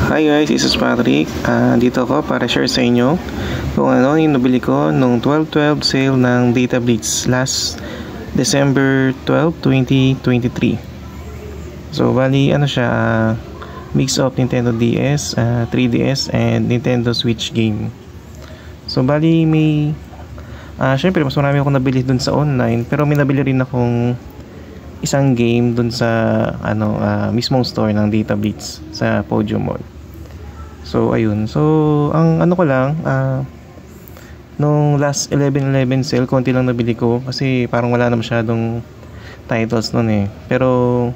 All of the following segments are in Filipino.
Hi guys, this is Patrick. Dito ako para share sa inyo kung ano yung nabili ko nung 12/12 sale ng Data Blitz last December 12, 2023. So bali ano siya, mix of Nintendo DS, 3DS and Nintendo Switch game. So bali may syempre mas marami akong nabili dun sa online, pero may nabili rin akong isang game dun sa mismong store ng Data Blitz sa Podium Mall. So ayun, so ang ano ko lang, nung last 11/11 sale konti lang nabili ko kasi parang wala na masyadong titles nun eh. Pero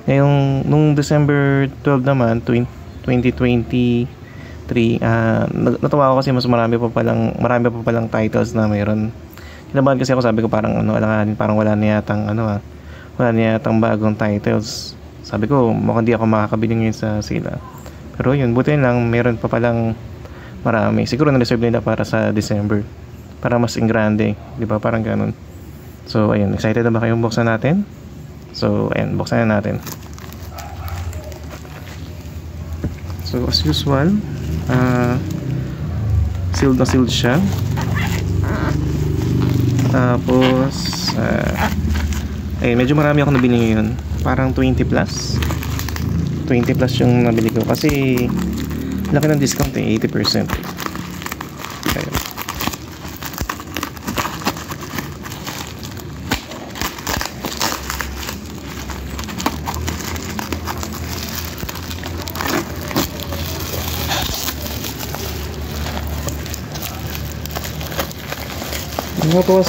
ngayong nung December 12 naman 2023, natuwa ako kasi mas marami pa palang titles na mayroon. Kinabahan kasi ako, sabi ko parang alanganin, parang wala na yatang bagong titles. Sabi ko mukhang di ako makakabili ngayon sa sila. Pero yun, buti lang meron pa palang marami. Siguro na-reserve nila para sa December, para mas ingrande, di ba? Parang ganun. So ayun, excited na ba kayong buksan natin? So ayun, buksan na natin. So as usual, sealed na sealed siya. Tapos medyo marami ako nabili ngayon. Parang 20 plus yung nabili ko kasi laki ng discount eh, 80%. Ayun. Tapos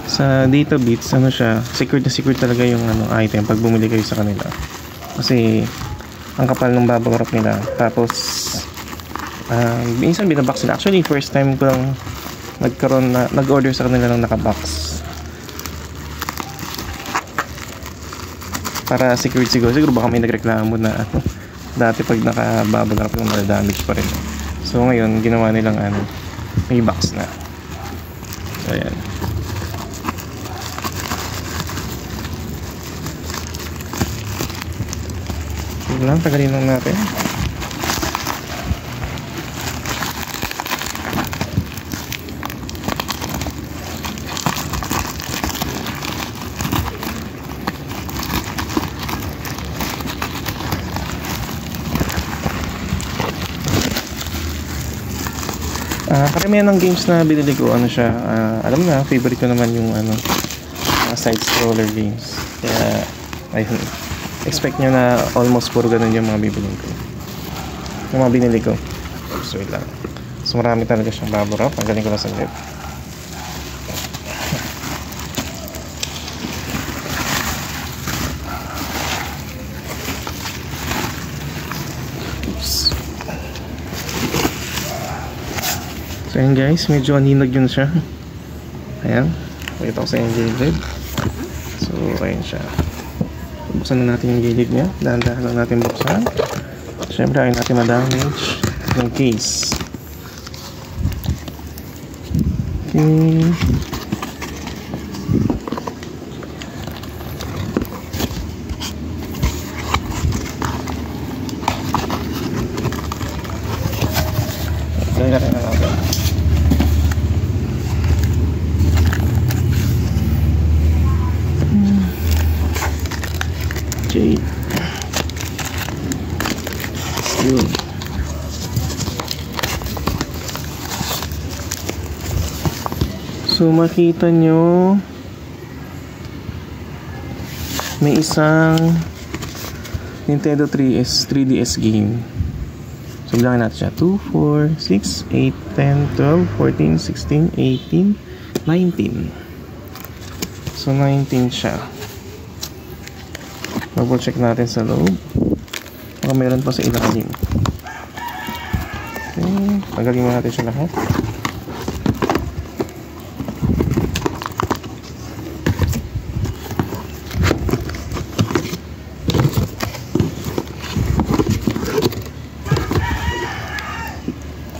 sa Data Blitz, siya, secured na secured talaga yung item pag bumili kayo sa kanila. Kasi ang kapal ng bubble wrap nila. Tapos minsan binabox sila. Actually first time ko lang nag-order sa kanila ng nakabox, para secured siguro baka may nagreklamo na dati pag naka-bubble wrap yung damage pa rin. So ngayon ginawa nilang may box na. So ayan. Lang, tagalin lang natin. Karamihan ng games na binili ko siya, alam na, favorite ko naman yung side scroller games. Kaya ayun, expect nyo na almost puro ganun yung mga bibilin ko, yung mga binili ko. So wait lang. So marami talaga siyang bubble wrap. Ang galing ko na sa lip. Oops. So ayan guys, medyo aninag yun siya. Ayan, pakita ko sa inyo gilid. So ayan siya. Buksan na natin yung gilid niya. Dahan-dahan lang natin buksan. Siyempre ayaw natin ma-damage yung case. Okay. Lagyan natin na natin. Yun. So makita nyo may isang Nintendo 3DS game. So bilangin natin siya: 2, 4, 6, 8, 10, 12, 14, 16, 18, 19. So 19 siya. Double check natin sa loob. Baka meron pa sa ilalim. Okay, tagalin mo natin siya lahat.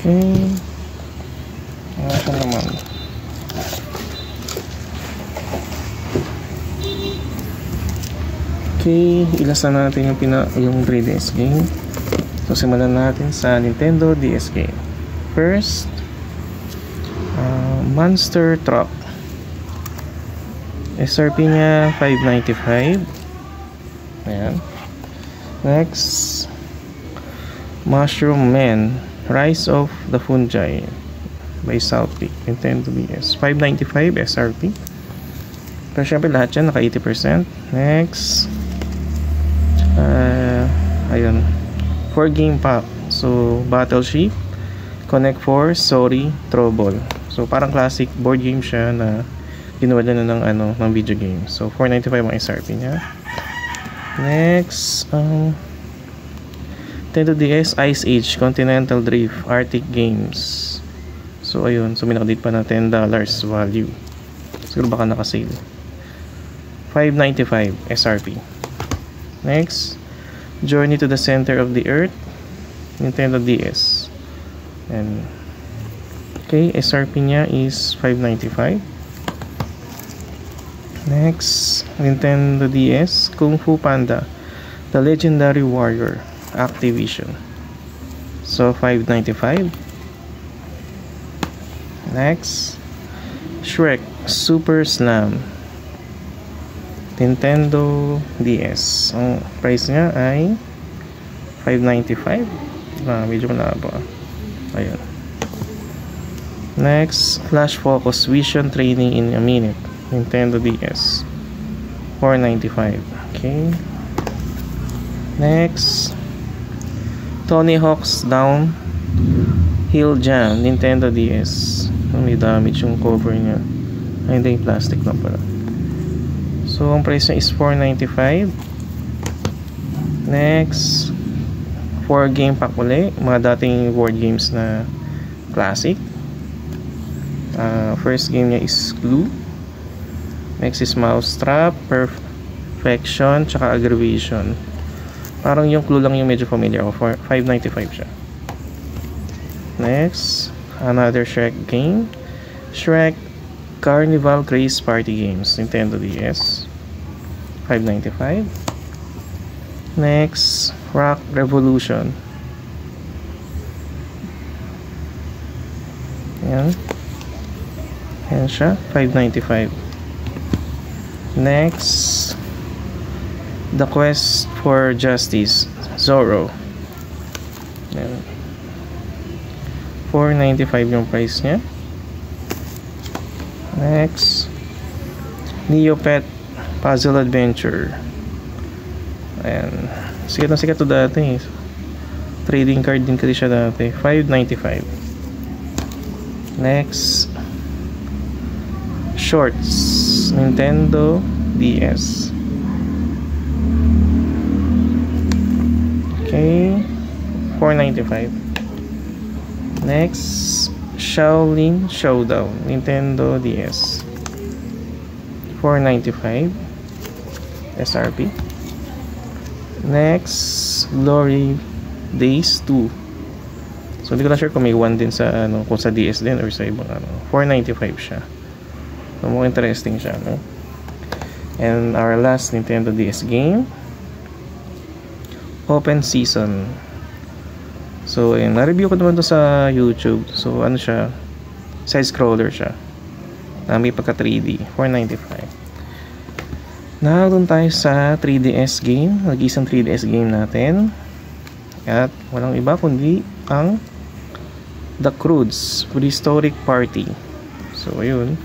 Okay. Ito naman. Okay, ilas na natin yung 3DS game. So simulan natin sa Nintendo DS game. First, Monster Truck. SRP niya $5.95. Ayan. Next, Mushroom Man, Rise of the Fungi by Southpeak, Nintendo DS. $5.95 SRP. Pero syempre lahat yan naka 80%. Next, ayun, 4 game pack. So Battleship, Connect 4, Sorry, Trouble. So parang classic board game siya na ginawa na ng video game. So $4.95 ang SRP niya. Next, Nintendo DS Ice Age, Continental Drift, Arctic Games. So ayun, so may nakadate pa na $10 value. Siguro baka naka-sale. $5.95 SRP. Next, Journey to the Center of the Earth, Nintendo DS. And okay, SRP niya is $5.95. Next, Nintendo DS Kung Fu Panda, The Legendary Warrior, Activision. So $5.95. Next, Shrek Super Slam, Nintendo DS. Ang price niya ay $5.95. Medyo malabo. Ayun. Next, Flash Focus Vision Training in a Minute, Nintendo DS. $4.95. Okay. Next, Tony Hawk's Downhill Jam, Nintendo DS. May damage yung cover niya. Ay, hindi, plastic lang pala. So ang price niya is $4.95. Next, 4 game pack ulit, mga dating board games na classic. First game niya is Clue. Next is Mousetrap, Perfection, tsaka Aggravation. Parang yung Clue lang yung medyo familiar ako. $5.95 siya. Next, another Shrek game, Shrek Carnival Craze Party Games, Nintendo DS. $5.95. Next, Rock Revolution. Ayan. Ayan siya, $5.95. Next, The Quest for Justice, Zorro. Ayan. $4.95 yung price niya. Next, Neopet Puzzle Adventure. Ayan. Sikat na sikat to dati. Trading card din kasi siya dati. $5.95. Next, Shorts, Nintendo DS. Okay, $4.95. Next, Shaolin Showdown, Nintendo DS. $4.95 SRP. Next, Glory Days 2. So hindi ko na sure kung may 1 din sa kung sa DS din or sa ibang $4.95 siya. So mukhang interesting siya, no? And our last Nintendo DS game, Open Season. So ayun, na-review ko naman to sa YouTube. So ano siya, side scroller siya. May pagka 3D, $4.95. Now dun tayo sa 3DS game, nag-isang 3DS game natin. At walang iba kundi ang The Croods Prehistoric Party. So ayun,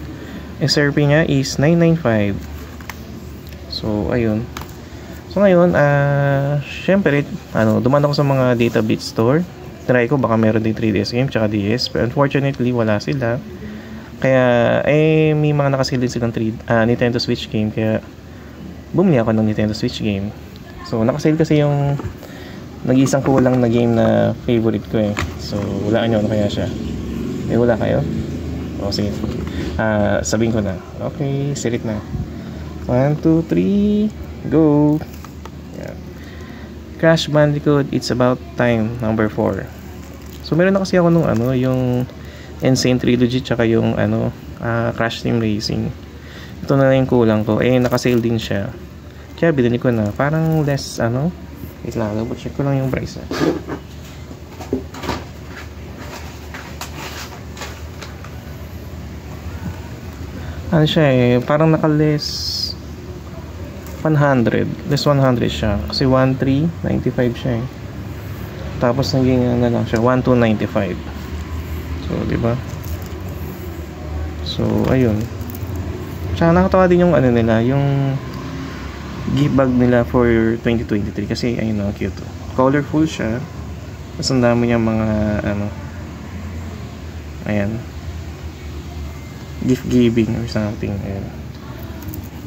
SRP niya is $9.95. So ayun. So ngayon, syempre, dumaan ako sa mga Databit store. Try ko, baka meron din 3DS game tsaka DS. But unfortunately, wala sila. Kaya, may mga nakasale din silang Nintendo Switch game. Kaya, bumili ako ng Nintendo Switch game. So, nakasale kasi yung nag-isang kulang na game na favorite ko eh. So, walaan nyo, ano kaya siya? Wala kayo? O, sige. Sabihin ko na. Okay, select na. 1, 2, 3, go! Crash Bandicoot It's About Time number 4. So meron na kasi ako nung yung Insane Trilogy tsaka yung Crash Team Racing. Ito na lang yung kulang ko. Nakasale din siya. Kaya binili ko na. Parang less, ano? Wait lang, double check ko lang yung price. Ano siya eh, parang naka-less 100. Less 100 siya. Kasi 1,395 siya eh. Tapos naging ano lang siya, 1,295. So, di ba? So, ayun. Tsaka nakatawa din yung ano nila, yung gift bag nila for 2023 kasi ayun ang cute. Colorful siya. Tapos ang dami niya mga ano. Ayan. Gift giving or something. Ayan.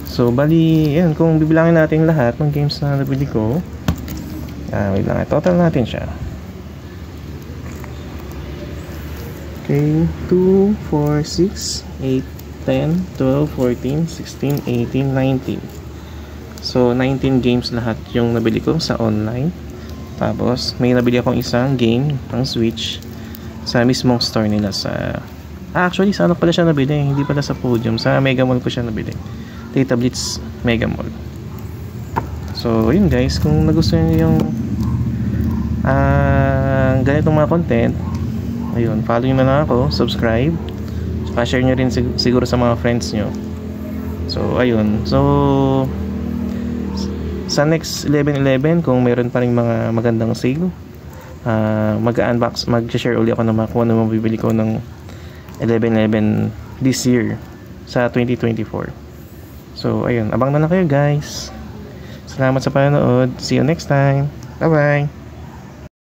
So, bali, ayan, kung bibilangin natin lahat ng games na nabili ko, wait lang, total natin siya. Okay, 2, 4, 6, 8, 10, 12, 14, 16, 18, 19. So, 19 games lahat yung nabili ko sa online. Tapos, may nabili akong isang game ng Switch sa mismong store nila sa... actually, sa ano pala siya nabili? Hindi pala sa Podium. Sa Mega Mall ko siya nabili. Data Blitz Mega Mall. So, yun guys. Kung nagustuhan nyo yung ganitong mga content, ayun, follow nyo na lang ako, subscribe, saka share nyo rin siguro sa mga friends nyo. So, ayun. So, sa next 11/11, kung meron pa rin mga magandang sale, mag-unbox, mag-share ulit ako ng mga kung ano mabibili ko ng 11/11 this year sa 2024. So, ayun. Abang na lang kayo guys. Salamat sa panonood. See you next time. Bye-bye.